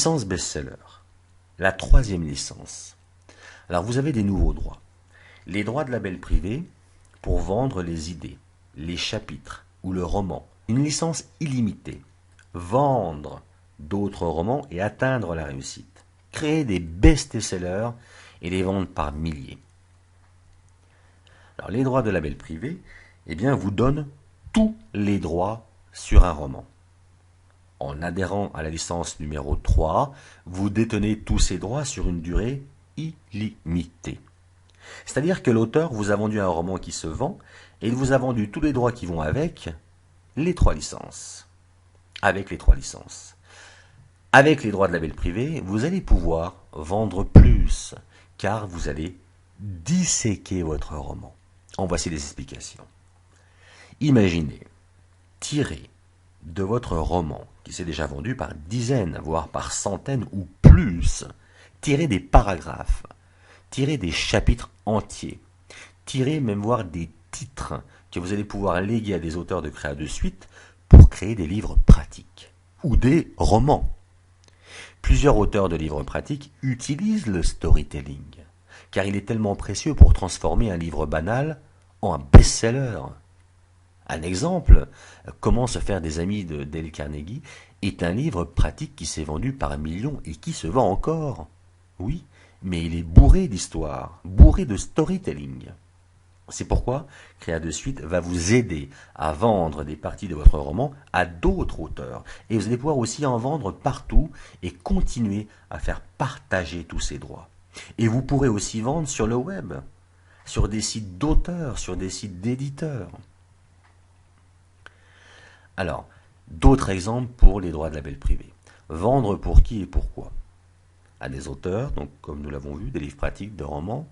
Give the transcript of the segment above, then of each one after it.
Licence best-seller. La troisième licence. Alors vous avez des nouveaux droits. Les droits de label privé pour vendre les idées, les chapitres ou le roman. Une licence illimitée. Vendre d'autres romans et atteindre la réussite. Créer des best-sellers et les vendre par milliers. Alors les droits de label privé, vous donnent tous les droits sur un roman. En adhérant à la licence numéro 3, vous détenez tous ces droits sur une durée illimitée. C'est-à-dire que l'auteur vous a vendu un roman qui se vend et il vous a vendu tous les droits qui vont avec les 3 licences. Avec les 3 licences. Avec les droits de label privé, vous allez pouvoir vendre plus car vous allez disséquer votre roman. En voici les explications. Imaginez, tirer de votre roman, qui s'est déjà vendu par dizaines, voire par centaines ou plus, tirer des paragraphes, tirer des chapitres entiers, tirer même voire des titres que vous allez pouvoir léguer à des auteurs de créa de suite pour créer des livres pratiques ou des romans. Plusieurs auteurs de livres pratiques utilisent le storytelling, car il est tellement précieux pour transformer un livre banal en un best-seller. Un exemple, Comment se faire des amis de Dale Carnegie est un livre pratique qui s'est vendu par millions et qui se vend encore. Oui, mais il est bourré d'histoire, bourré de storytelling. C'est pourquoi Créa de Suite va vous aider à vendre des parties de votre roman à d'autres auteurs. Et vous allez pouvoir aussi en vendre partout et continuer à faire partager tous ces droits. Et vous pourrez aussi vendre sur le web, sur des sites d'auteurs, sur des sites d'éditeurs. Alors, d'autres exemples pour les droits de label privé. Vendre pour qui et pourquoi? À des auteurs, donc comme nous l'avons vu, des livres pratiques, de romans,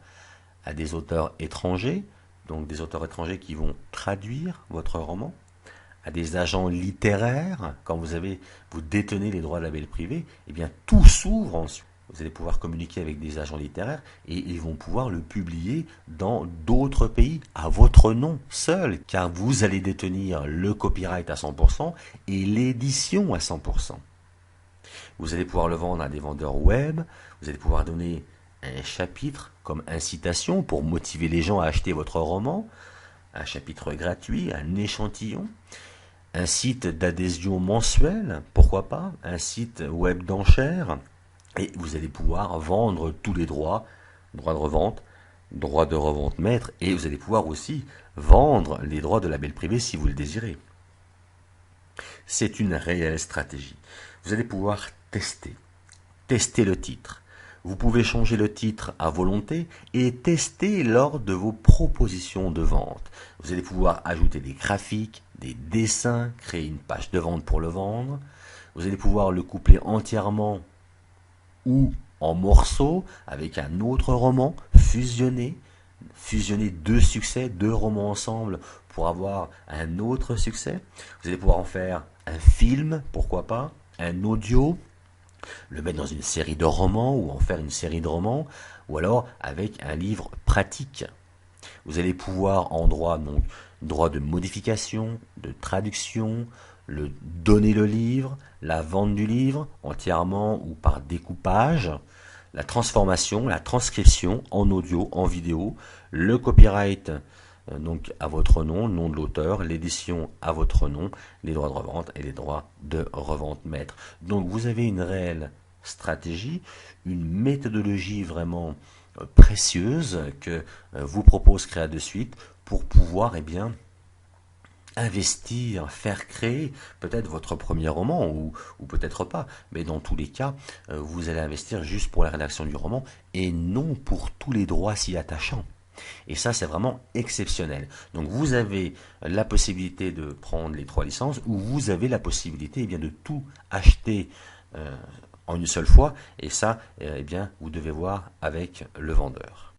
à des auteurs étrangers, donc des auteurs étrangers qui vont traduire votre roman, à des agents littéraires, quand vous détenez les droits de label privé, tout s'ouvre ensuite. Vous allez pouvoir communiquer avec des agents littéraires et ils vont pouvoir le publier dans d'autres pays à votre nom seul, car vous allez détenir le copyright à 100% et l'édition à 100%. Vous allez pouvoir le vendre à des vendeurs web, vous allez pouvoir donner un chapitre comme incitation pour motiver les gens à acheter votre roman, un chapitre gratuit, un échantillon, un site d'adhésion mensuelle, pourquoi pas, un site web d'enchères. Et vous allez pouvoir vendre tous les droits, droits de revente, droits de revente maître, et vous allez pouvoir aussi vendre les droits de label privé si vous le désirez. C'est une réelle stratégie. Vous allez pouvoir tester le titre. Vous pouvez changer le titre à volonté et tester lors de vos propositions de vente. Vous allez pouvoir ajouter des graphiques, des dessins, créer une page de vente pour le vendre. Vous allez pouvoir le coupler entièrement ou en morceaux avec un autre roman, fusionner 2 succès, 2 romans ensemble pour avoir un autre succès. Vous allez pouvoir en faire un film, pourquoi pas, un audio, le mettre dans une série de romans ou en faire une série de romans, ou alors avec un livre pratique. Vous allez pouvoir en droit de modification, de traduction, donner le livre, la vente du livre entièrement ou par découpage, la transformation, la transcription en audio, en vidéo, le copyright donc à votre nom, le nom de l'auteur, l'édition à votre nom, les droits de revente et les droits de revente maître. Donc vous avez une réelle stratégie, une méthodologie vraiment précieuse que vous propose Créa de Suite pour pouvoir investir, faire créer peut-être votre premier roman ou peut-être pas, mais dans tous les cas, vous allez investir juste pour la rédaction du roman et non pour tous les droits s'y attachant. Et ça, c'est vraiment exceptionnel. Donc vous avez la possibilité de prendre les 3 licences ou vous avez la possibilité de tout acheter en une seule fois et ça, vous devez voir avec le vendeur.